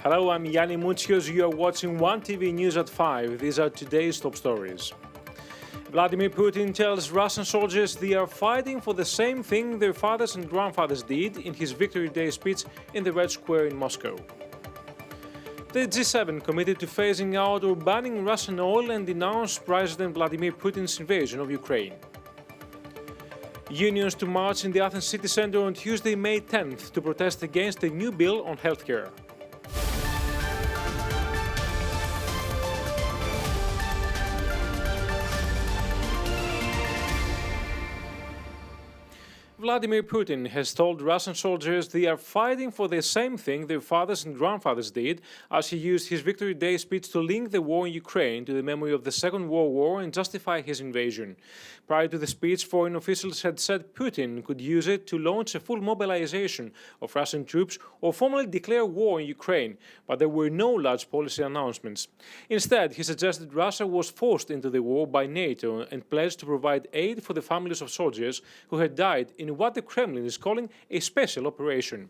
Hello, I'm Yanni Moutsios. You are watching One TV News at 5. These are today's top stories. Vladimir Putin tells Russian soldiers they are fighting for the same thing their fathers and grandfathers did in his Victory Day speech in the Red Square in Moscow. The G7 committed to phasing out or banning Russian oil and denounced President Vladimir Putin's invasion of Ukraine. Unions to march in the Athens city centre on Tuesday, May 10th, to protest against a new bill on healthcare. Vladimir Putin has told Russian soldiers they are fighting for the same thing their fathers and grandfathers did, as he used his Victory Day speech to link the war in Ukraine to the memory of the Second World War and justify his invasion. Prior to the speech, foreign officials had said Putin could use it to launch a full mobilization of Russian troops or formally declare war in Ukraine, but there were no large policy announcements. Instead, he suggested Russia was forced into the war by NATO and pledged to provide aid for the families of soldiers who had died in what the Kremlin is calling a special operation.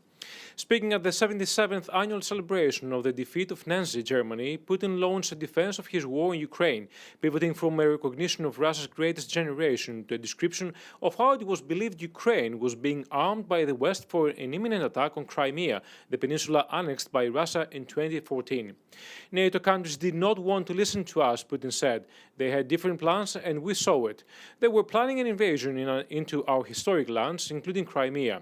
Speaking at the 77th annual celebration of the defeat of Nazi Germany, Putin launched a defense of his war in Ukraine, pivoting from a recognition of Russia's greatest generation to a description of how it was believed Ukraine was being armed by the West for an imminent attack on Crimea, the peninsula annexed by Russia in 2014. NATO countries did not want to listen to us, Putin said. They had different plans and we saw it. They were planning an invasion into our historic lands, including Crimea.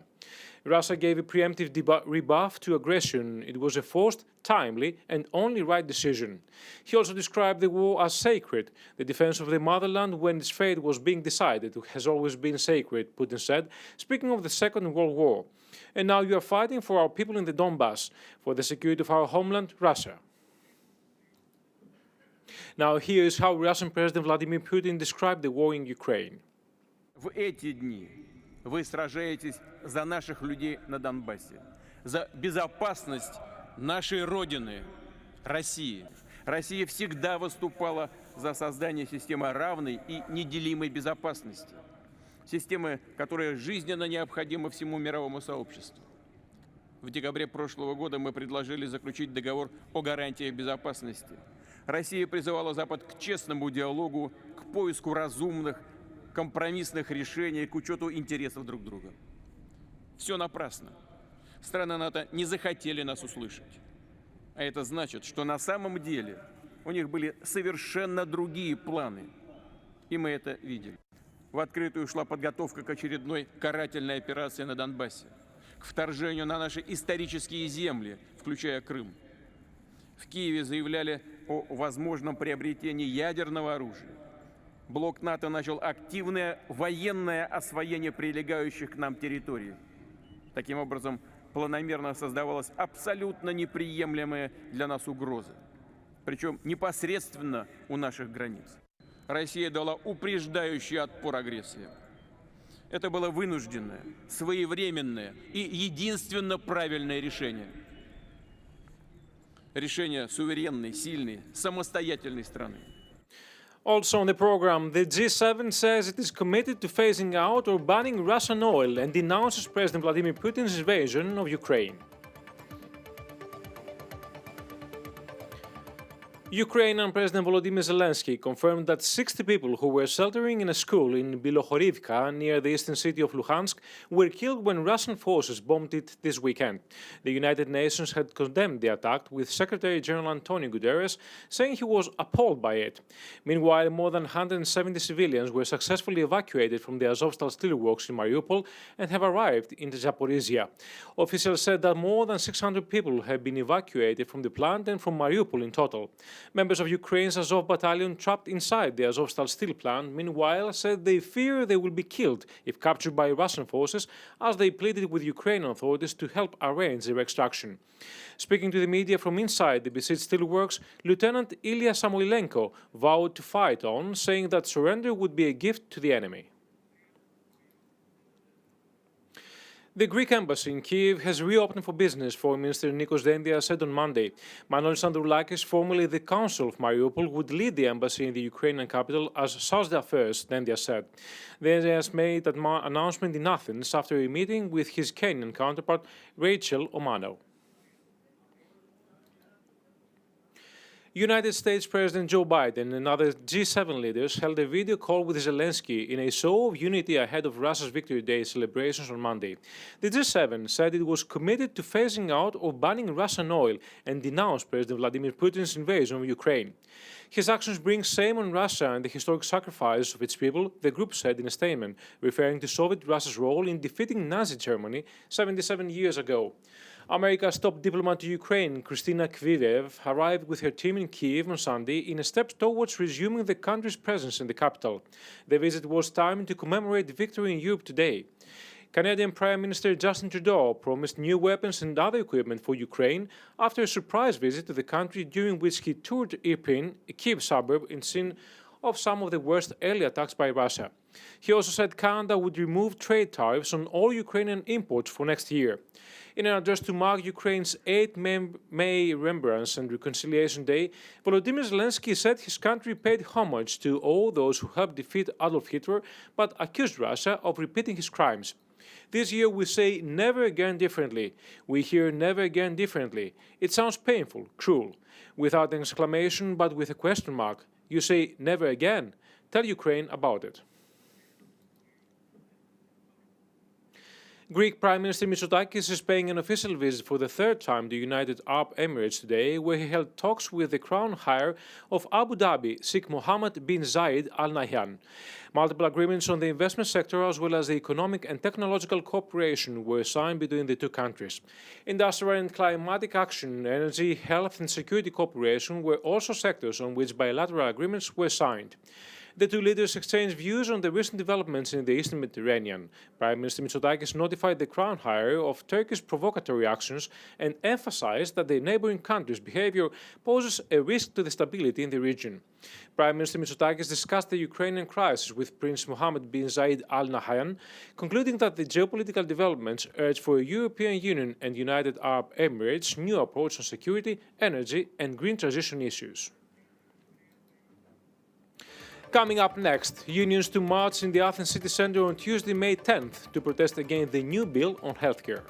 Russia gave a preemptive rebuff to aggression. It was a forced, timely, and only right decision. He also described the war as sacred. The defense of the motherland when its fate was being decided has always been sacred, Putin said, speaking of the Second World War. And now you are fighting for our people in the Donbass, for the security of our homeland, Russia. Now here is how Russian President Vladimir Putin described the war in Ukraine. В эти дни вы сражаетесь за наших людей на Донбассе, за безопасность нашей Родины, России. Россия всегда выступала за создание системы равной и неделимой безопасности. Системы, которая жизненно необходима всему мировому сообществу. В декабре прошлого года мы предложили заключить договор о гарантиях безопасности. Россия призывала Запад к честному диалогу, к поиску разумных, компромиссных решений, к учету интересов друг друга. Все напрасно. Страны НАТО не захотели нас услышать. А это значит, что на самом деле у них были совершенно другие планы. И мы это видели. В открытую шла подготовка к очередной карательной операции на Донбассе, к вторжению на наши исторические земли, включая Крым. В Киеве заявляли о возможном приобретении ядерного оружия. Блок НАТО начал активное военное освоение прилегающих к нам территорий. Таким образом, планомерно создавалась абсолютно неприемлемая для нас угроза, причем непосредственно у наших границ. Россия дала упреждающий отпор агрессии. Это было вынужденное, своевременное и единственно правильное решение. Решение суверенной, сильной, самостоятельной страны. Also on the program, the G7 says it is committed to phasing out or banning Russian oil and denounces President Vladimir Putin's invasion of Ukraine. Ukrainian President Volodymyr Zelensky confirmed that 60 people who were sheltering in a school in Bilohorivka near the eastern city of Luhansk were killed when Russian forces bombed it this weekend. The United Nations had condemned the attack, with Secretary General Antonio Guterres saying he was appalled by it. Meanwhile, more than 170 civilians were successfully evacuated from the Azovstal steelworks in Mariupol and have arrived in Zaporizhia. Officials said that more than 600 people have been evacuated from the plant and from Mariupol in total. Members of Ukraine's Azov battalion trapped inside the Azovstal steel plant, meanwhile, said they fear they will be killed if captured by Russian forces, as they pleaded with Ukrainian authorities to help arrange their extraction. Speaking to the media from inside the besieged steelworks, Lieutenant Ilya Samoilenko vowed to fight on, saying that surrender would be a gift to the enemy. The Greek embassy in Kiev has reopened for business, Foreign Minister Nikos Dendias said on Monday. Manolis Androulakis, formerly the consul of Mariupol, would lead the embassy in the Ukrainian capital as such the affairs, Dendias said. Dendias made that announcement in Athens after a meeting with his Kenyan counterpart, Rachel Omano. United States President Joe Biden and other G7 leaders held a video call with Zelensky in a show of unity ahead of Russia's Victory Day celebrations on Monday. The G7 said it was committed to phasing out or banning Russian oil and denounced President Vladimir Putin's invasion of Ukraine. His actions bring shame on Russia and the historic sacrifice of its people, the group said in a statement, referring to Soviet Russia's role in defeating Nazi Germany 77 years ago. America's top diplomat to Ukraine, Kristina Kvivev, arrived with her team in Kyiv on Sunday in a step towards resuming the country's presence in the capital. The visit was timed to commemorate victory in Europe today. Canadian Prime Minister Justin Trudeau promised new weapons and other equipment for Ukraine after a surprise visit to the country during which he toured Irpin, a Kyiv suburb in scene of some of the worst early attacks by Russia. He also said Canada would remove trade tariffs on all Ukrainian imports for next year. In an address to mark Ukraine's 8 May Remembrance and Reconciliation Day, Volodymyr Zelensky said his country paid homage to all those who helped defeat Adolf Hitler, but accused Russia of repeating his crimes. This year we say never again differently. We hear never again differently. It sounds painful, cruel. Without an exclamation, but with a question mark. You say never again. Tell Ukraine about it. Greek Prime Minister Mitsotakis is paying an official visit for the third time to the United Arab Emirates today, where he held talks with the crown heir of Abu Dhabi, Sheikh Mohammed bin Zayed Al Nahyan. Multiple agreements on the investment sector as well as the economic and technological cooperation were signed between the two countries. Industrial and climatic action, energy, health and security cooperation were also sectors on which bilateral agreements were signed. The two leaders exchanged views on the recent developments in the Eastern Mediterranean. Prime Minister Mitsotakis notified the crown heir of Turkey's provocatory actions and emphasized that the neighboring countries' behavior poses a risk to the stability in the region. Prime Minister Mitsotakis discussed the Ukrainian crisis with Prince Mohammed bin Zayed Al Nahyan, concluding that the geopolitical developments urge for a European Union and United Arab Emirates' new approach on security, energy and green transition issues. Coming up next, unions to march in the Athens city centre on Tuesday, May 10th to protest against the new bill on healthcare.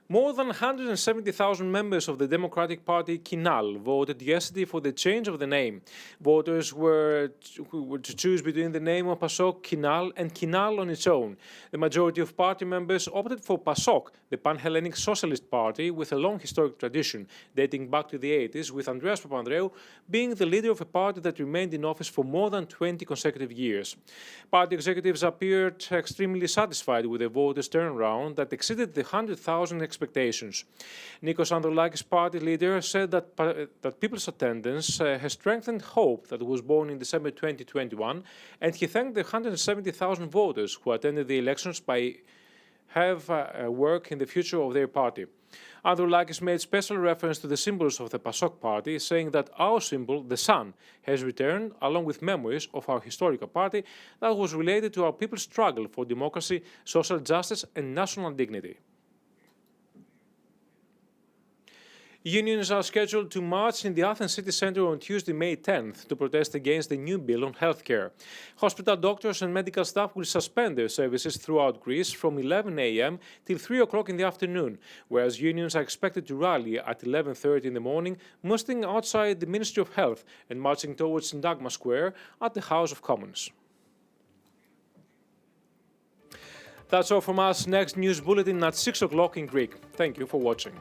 More than 170,000 members of the Democratic Party Kinal voted yesterday for the change of the name. Voters were to choose between the name of PASOK Kinal and Kinal on its own. The majority of party members opted for PASOK, the Pan-Hellenic Socialist Party with a long historic tradition dating back to the 80s, with Andreas Papandreou being the leader of a party that remained in office for more than 20 consecutive years. Party executives appeared extremely satisfied with the voters' turnaround that exceeded the 100,000 expectations. Nikos Androulakis' party leader said that people's attendance has strengthened hope that was born in December 2021, and he thanked the 170,000 voters who attended the elections by have work in the future of their party. Androulakis made special reference to the symbols of the PASOK party, saying that our symbol, the sun, has returned along with memories of our historical party that was related to our people's struggle for democracy, social justice and national dignity. Unions are scheduled to march in the Athens city centre on Tuesday, May 10th to protest against the new bill on healthcare. Hospital doctors and medical staff will suspend their services throughout Greece from 11 a.m. till 3 o'clock in the afternoon, whereas unions are expected to rally at 11:30 in the morning, mustering outside the Ministry of Health and marching towards Syntagma Square at the House of Commons. That's all from us. Next news bulletin at 6 o'clock in Greek. Thank you for watching.